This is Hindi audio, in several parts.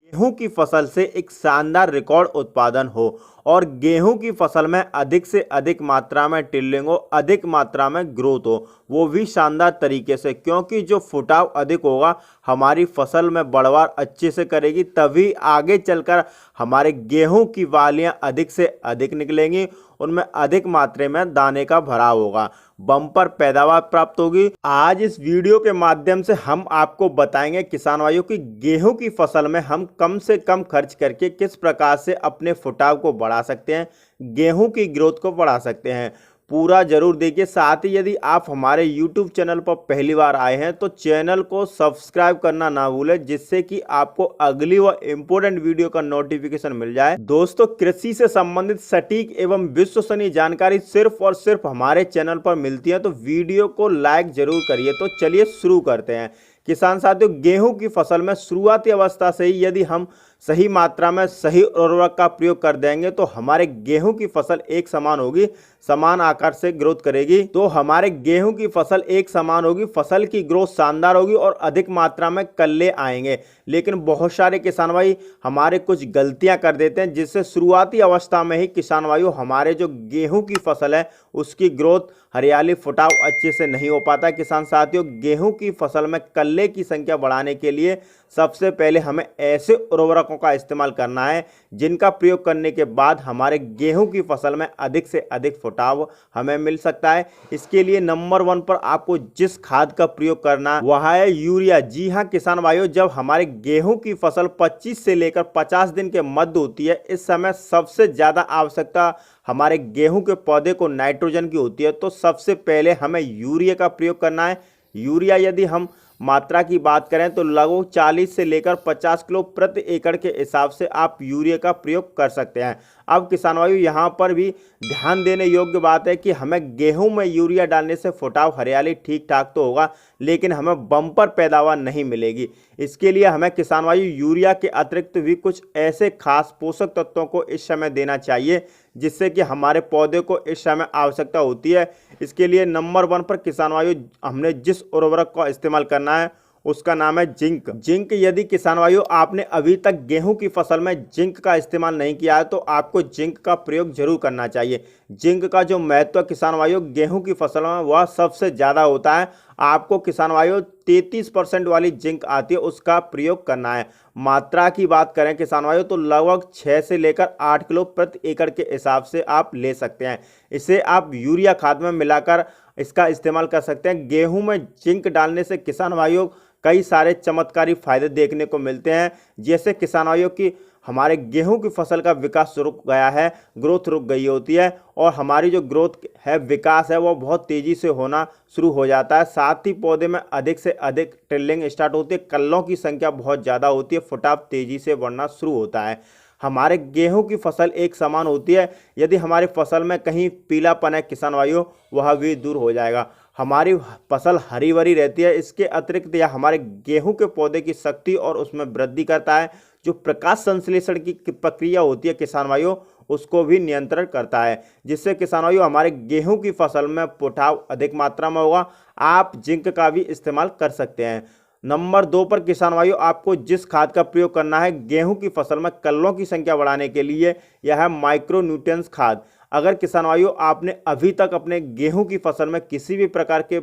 गेहूं की फसल से एक शानदार रिकॉर्ड उत्पादन हो और गेहूं की फसल में अधिक से अधिक मात्रा में टिल्लिंग हो, अधिक मात्रा में ग्रोथ हो, वो भी शानदार तरीके से, क्योंकि जो फुटाव अधिक होगा हमारी फसल में बढ़वार अच्छे से करेगी, तभी आगे चलकर हमारे गेहूं की वालियां अधिक से अधिक निकलेंगी, उनमें अधिक मात्रा में दाने का भराव होगा, बम्पर पैदावार प्राप्त होगी। आज इस वीडियो के माध्यम से हम आपको बताएंगे किसान भाइयों की गेहूं की फसल में हम कम से कम खर्च करके किस प्रकार से अपने फुटाव को बढ़ा सकते हैं, गेहूं की ग्रोथ को बढ़ा सकते हैं। पूरा जरूर देखिए। साथ ही यदि आप हमारे YouTube चैनल पर पहली बार आए हैं तो चैनल को सब्सक्राइब करना ना भूलें, जिससे कि आपको अगली व इम्पोर्टेंट वीडियो का नोटिफिकेशन मिल जाए। दोस्तों, कृषि से संबंधित सटीक एवं विश्वसनीय जानकारी सिर्फ और सिर्फ हमारे चैनल पर मिलती है, तो वीडियो को लाइक जरूर करिए। तो चलिए शुरू करते हैं। किसान साथियों, गेहूं की फसल में शुरुआती अवस्था से ही यदि हम सही मात्रा में सही उर्वरक का प्रयोग कर देंगे तो हमारे गेहूं की फसल एक समान होगी, समान आकार से ग्रोथ करेगी। तो हमारे गेहूं की फसल एक समान होगी, फसल की ग्रोथ शानदार होगी और अधिक मात्रा में कल्ले आएंगे। लेकिन बहुत सारे किसान भाई हमारे कुछ गलतियां कर देते हैं, जिससे शुरुआती अवस्था में ही किसान भाइयों हमारे जो गेहूं की फसल है उसकी ग्रोथ, हरियाली, फुटाव अच्छे से नहीं हो पाता। किसान साथियों, गेहूं की फसल में कल्ले की संख्या बढ़ाने के लिए सबसे पहले हमें ऐसे उर्वरकों का इस्तेमाल करना है जिनका प्रयोग करने के बाद हमारे गेहूं की फसल में अधिक से अधिक फुटाव हमें मिल सकता है। इसके लिए नंबर 1 पर आपको जिस खाद का प्रयोग करना है वह है यूरिया। जी हां किसान भाइयों, जब हमारे गेहूं की फसल 25 से लेकर 50 दिन के मध्य होती है, इस समय सबसे ज्यादा आवश्यकता हमारे गेहूं के पौधे को नाइट्रोजन की होती है। तो सबसे पहले हमें यूरिया का प्रयोग करना है। यूरिया यदि हम मात्रा की बात करें तो लगभग 40 से लेकर 50 किलो प्रति एकड़ के हिसाब से आप यूरिया का प्रयोग कर सकते हैं। अब किसान भाइयों, यहाँ पर भी ध्यान देने योग्य बात है कि हमें गेहूं में यूरिया डालने से फुटाव, हरियाली ठीक ठाक तो होगा, लेकिन हमें बम्पर पैदावार नहीं मिलेगी। इसके लिए हमें किसान भाइयों यूरिया के अतिरिक्त भी कुछ ऐसे खास पोषक तत्वों को इस समय देना चाहिए जिससे कि हमारे पौधे को इस समय आवश्यकता होती है। इसके लिए नंबर 1 पर किसान भाइयों हमने जिस उर्वरक का इस्तेमाल करना है उसका नाम है जिंक। जिंक यदि किसान भाइयों आपने अभी तक गेहूं की फसल में जिंक का इस्तेमाल नहीं किया है तो आपको जिंक का प्रयोग जरूर करना चाहिए। जिंक का जो महत्व किसान भाइयों गेहूं की फसल में वह सबसे ज़्यादा होता है। आपको किसान भाइयों 33% वाली जिंक आती है, उसका प्रयोग करना है। मात्रा की बात करें किसान भाइयों तो लगभग 6 से लेकर 8 किलो प्रति एकड़ के हिसाब से आप ले सकते हैं। इसे आप यूरिया खाद में मिलाकर इसका इस्तेमाल कर सकते हैं। गेहूं में जिंक डालने से किसान भाइयों कई सारे चमत्कारी फायदे देखने को मिलते हैं, जैसे किसान भाइयों की हमारे गेहूं की फसल का विकास रुक गया है, ग्रोथ रुक गई होती है और हमारी जो ग्रोथ है, विकास है, वो बहुत तेज़ी से होना शुरू हो जाता है। साथ ही पौधे में अधिक से अधिक टिल्लिंग स्टार्ट होती है, कल्लों की संख्या बहुत ज़्यादा होती है, फुटाव तेज़ी से बढ़ना शुरू होता है। हमारे गेहूं की फसल एक समान होती है। यदि हमारी फसल में कहीं पीलापन है किसान भाइयों, वह भी दूर हो जाएगा। हमारी फसल हरी भरी रहती है। इसके अतिरिक्त यह हमारे गेहूं के पौधे की शक्ति और उसमें वृद्धि करता है। जो प्रकाश संश्लेषण की प्रक्रिया होती है किसान भाइयों, उसको भी नियंत्रण करता है, जिससे किसान भाइयों हमारे गेहूं की फसल में फुटाव अधिक मात्रा में होगा। आप जिंक का भी इस्तेमाल कर सकते हैं। नंबर 2 पर किसान भाइयों आपको जिस खाद का प्रयोग करना है गेहूं की फसल में कल्लों की संख्या बढ़ाने के लिए, यह है माइक्रो न्यूट्रिएंट्स खाद। अगर किसान भाइयों आपने अभी तक अपने गेहूं की फसल में किसी भी प्रकार के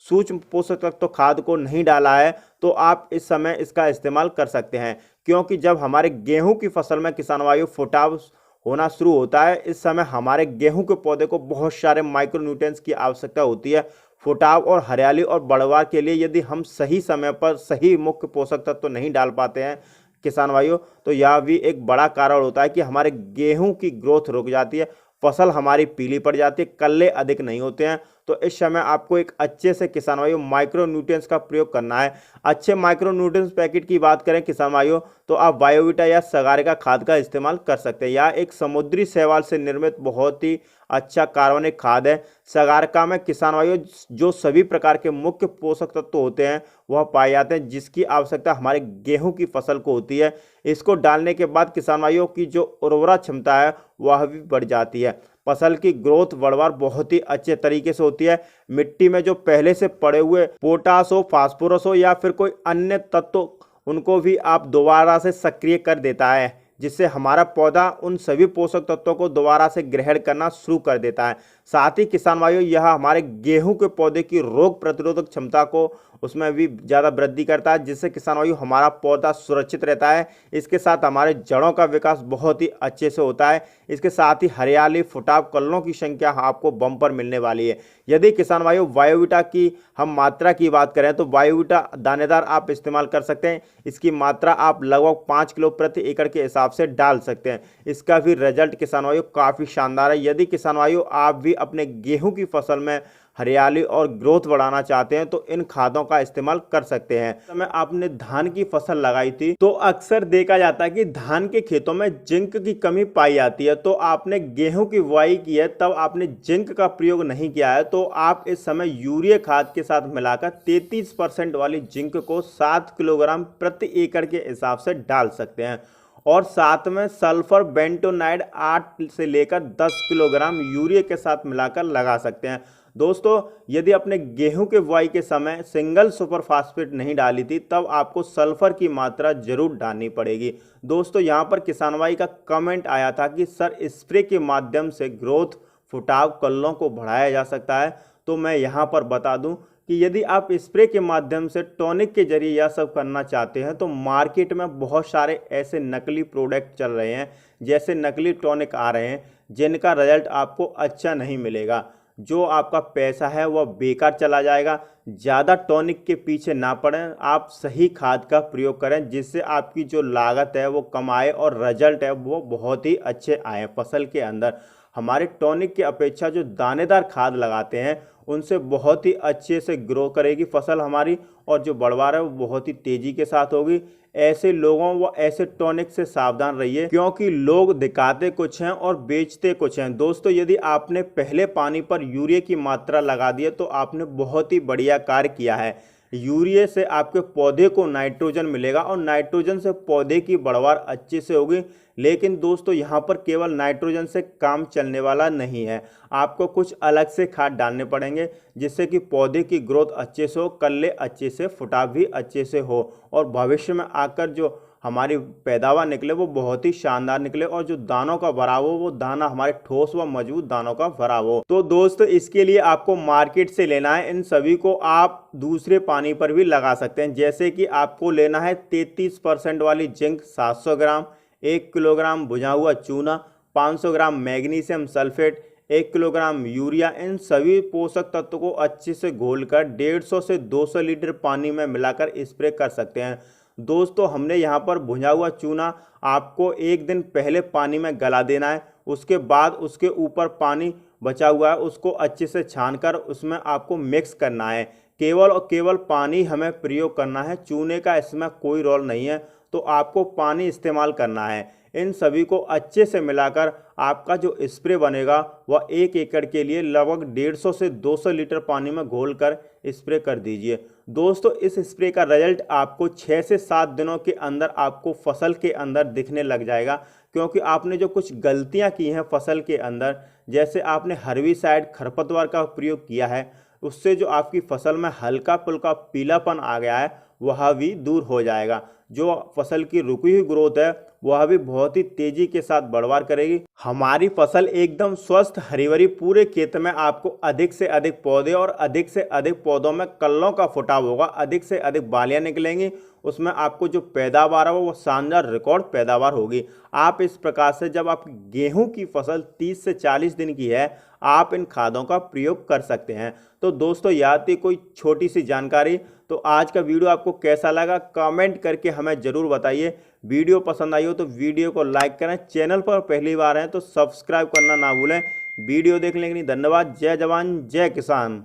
सूक्ष्म पोषक तत्व खाद को नहीं डाला है तो आप इस समय इसका इस्तेमाल कर सकते हैं, क्योंकि जब हमारे गेहूं की फसल में किसान भाइयों फुटाव होना शुरू होता है, इस समय हमारे गेहूं के पौधे को बहुत सारे माइक्रो न्यूट्रिएंट्स की आवश्यकता होती है। फुटाव और हरियाली और बढ़वार के लिए यदि हम सही समय पर सही मुख्य पोषक तत्व नहीं डाल पाते हैं किसान भाइयों, तो यह भी एक बड़ा कारण होता है कि हमारे गेहूं की ग्रोथ रुक जाती है, फसल हमारी पीली पड़ जाती है, कल्ले अधिक नहीं होते हैं। तो इस समय आपको एक अच्छे से किसान भाइयों माइक्रो न्यूट्रिएंट्स का प्रयोग करना है। अच्छे माइक्रो न्यूट्रिएंट्स पैकेट की बात करें किसान भाइयों तो आप बायोविटा या सगारिका खाद का इस्तेमाल कर सकते हैं। यह एक समुद्री शैवाल से निर्मित बहुत ही अच्छा कार्बनिक खाद है। सगारिका में किसान भाइयों जो सभी प्रकार के मुख्य पोषक तत्व होते हैं वह पाए जाते हैं, जिसकी आवश्यकता हमारे गेहूं की फसल को होती है। इसको डालने के बाद किसान भाइयों की जो उर्वरक क्षमता है वह भी बढ़ जाती है। फसल की ग्रोथ बढ़वार बहुत ही अच्छे तरीके से होती है। मिट्टी में जो पहले से पड़े हुए पोटास हो, फास्फोरस हो या फिर कोई अन्य तत्व उनको भी आप दोबारा से सक्रिय कर देता है, जिससे हमारा पौधा उन सभी पोषक तत्वों को दोबारा से ग्रहण करना शुरू कर देता है। साथ ही किसान भाइयों, यह हमारे गेहूं के पौधे की रोग प्रतिरोधक क्षमता को उसमें भी ज़्यादा वृद्धि करता है, जिससे किसान भाइयों हमारा पौधा सुरक्षित रहता है। इसके साथ हमारे जड़ों का विकास बहुत ही अच्छे से होता है। इसके साथ ही हरियाली, फुटाव, कलरों की संख्या आपको बम्पर मिलने वाली है। यदि किसान भाइयों बायोवीटा की हम मात्रा की बात करें तो बायोवीटा दानेदार आप इस्तेमाल कर सकते हैं। इसकी मात्रा आप लगभग 5 किलो प्रति एकड़ के हिसाब से डाल सकते हैं। इसका भी रिजल्ट किसान भाइयों काफ़ी शानदार है। यदि किसान भाइयों आप भी अपने गेहूं की फसल में हरियाली और ग्रोथ बढ़ाना चाहते हैं तो इन खादों का इस्तेमाल कर सकते हैं। समय आपने धान की फसल लगाई थी तो अक्सर देखा जाता है कि धान के खेतों में जिंक की कमी पाई जाती है, तो आपने गेहूं की बुआई की है तब आपने जिंक का प्रयोग नहीं किया है, तो आप इस समय यूरिया खाद के साथ मिलाकर 33% वाली जिंक को 7 किलोग्राम प्रति एकड़ के हिसाब से डाल सकते हैं और साथ में सल्फर बेंटोनाइड 8 से लेकर 10 किलोग्राम यूरिया के साथ मिलाकर लगा सकते हैं। दोस्तों, यदि अपने गेहूं के बुआई के समय सिंगल सुपर फास्फेट नहीं डाली थी तब आपको सल्फर की मात्रा जरूर डालनी पड़ेगी। दोस्तों, यहां पर किसान भाई का कमेंट आया था कि सर स्प्रे के माध्यम से ग्रोथ, फुटाव, कल्लों को बढ़ाया जा सकता है, तो मैं यहां पर बता दूं कि यदि आप स्प्रे के माध्यम से टॉनिक के जरिए यह सब करना चाहते हैं तो मार्केट में बहुत सारे ऐसे नकली प्रोडक्ट चल रहे हैं, जैसे नकली टॉनिक आ रहे हैं जिनका रिजल्ट आपको अच्छा नहीं मिलेगा। जो आपका पैसा है वह बेकार चला जाएगा। ज़्यादा टॉनिक के पीछे ना पड़ें, आप सही खाद का प्रयोग करें जिससे आपकी जो लागत है वो कम आए और रिजल्ट है वो बहुत ही अच्छे आए फसल के अंदर। हमारे टॉनिक की अपेक्षा जो दानेदार खाद लगाते हैं उनसे बहुत ही अच्छे से ग्रो करेगी फसल हमारी और जो बढ़वार है वो बहुत ही तेज़ी के साथ होगी। ऐसे लोगों व ऐसे टॉनिक से सावधान रहिए, क्योंकि लोग दिखाते कुछ हैं और बेचते कुछ हैं। दोस्तों, यदि आपने पहले पानी पर यूरिया की मात्रा लगा दी है तो आपने बहुत ही बढ़िया कार्य किया है। यूरिया से आपके पौधे को नाइट्रोजन मिलेगा और नाइट्रोजन से पौधे की बढ़वार अच्छे से होगी। लेकिन दोस्तों, यहाँ पर केवल नाइट्रोजन से काम चलने वाला नहीं है, आपको कुछ अलग से खाद डालने पड़ेंगे जिससे कि पौधे की ग्रोथ अच्छे से हो, कल्ले अच्छे से, फुटाव भी अच्छे से हो और भविष्य में आकर जो हमारी पैदावार निकले वो बहुत ही शानदार निकले और जो दानों का भराव हो वो दाना हमारे ठोस व मजबूत दानों का भराव हो। तो दोस्तों, इसके लिए आपको मार्केट से लेना है। इन सभी को आप दूसरे पानी पर भी लगा सकते हैं, जैसे कि आपको लेना है 33% वाली जिंक 700 ग्राम, 1 किलोग्राम भुना हुआ चूना, 500 ग्राम मैग्नीशियम सल्फेट, 1 किलोग्राम यूरिया। इन सभी पोषक तत्वों को अच्छे से घोलकर 150 से 200 लीटर पानी में मिलाकर स्प्रे कर सकते हैं। दोस्तों, हमने यहाँ पर भुना हुआ चूना आपको 1 दिन पहले पानी में गला देना है, उसके बाद उसके ऊपर पानी बचा हुआ है उसको अच्छे से छानकर उसमें आपको मिक्स करना है। केवल और केवल पानी हमें प्रयोग करना है, चूने का इसमें कोई रोल नहीं है, तो आपको पानी इस्तेमाल करना है। इन सभी को अच्छे से मिलाकर आपका जो स्प्रे बनेगा वह 1 एकड़ के लिए लगभग 150 से 200 लीटर पानी में घोलकर स्प्रे कर दीजिए। दोस्तों, इस स्प्रे का रिजल्ट आपको 6 से 7 दिनों के अंदर आपको फसल के अंदर दिखने लग जाएगा, क्योंकि आपने जो कुछ गलतियां की हैं फसल के अंदर, जैसे आपने हर्बिसाइड खरपतवार का प्रयोग किया है, उससे जो आपकी फसल में हल्का फुल्का पीलापन आ गया है वह भी दूर हो जाएगा। जो फसल की रुकी हुई ग्रोथ है वह भी बहुत ही तेजी के साथ बढ़वार करेगी। हमारी फसल एकदम स्वस्थ हरी भरी, पूरे खेत में आपको अधिक से अधिक पौधे और अधिक से अधिक पौधों में कल्लों का फुटाव होगा, अधिक से अधिक बालियां निकलेंगी, उसमें आपको जो पैदावार है वो शानदार रिकॉर्ड पैदावार होगी। आप इस प्रकार से जब आप गेहूं की फसल 30 से 40 दिन की है आप इन खादों का प्रयोग कर सकते हैं। तो दोस्तों, यह थी कोई छोटी सी जानकारी। तो आज का वीडियो आपको कैसा लगा कमेंट करके हमें ज़रूर बताइए। वीडियो पसंद आई हो तो वीडियो को लाइक करें, चैनल पर पहली बार हैं तो सब्सक्राइब करना ना भूलें। वीडियो देखने के लिए धन्यवाद। जय जवान जय किसान।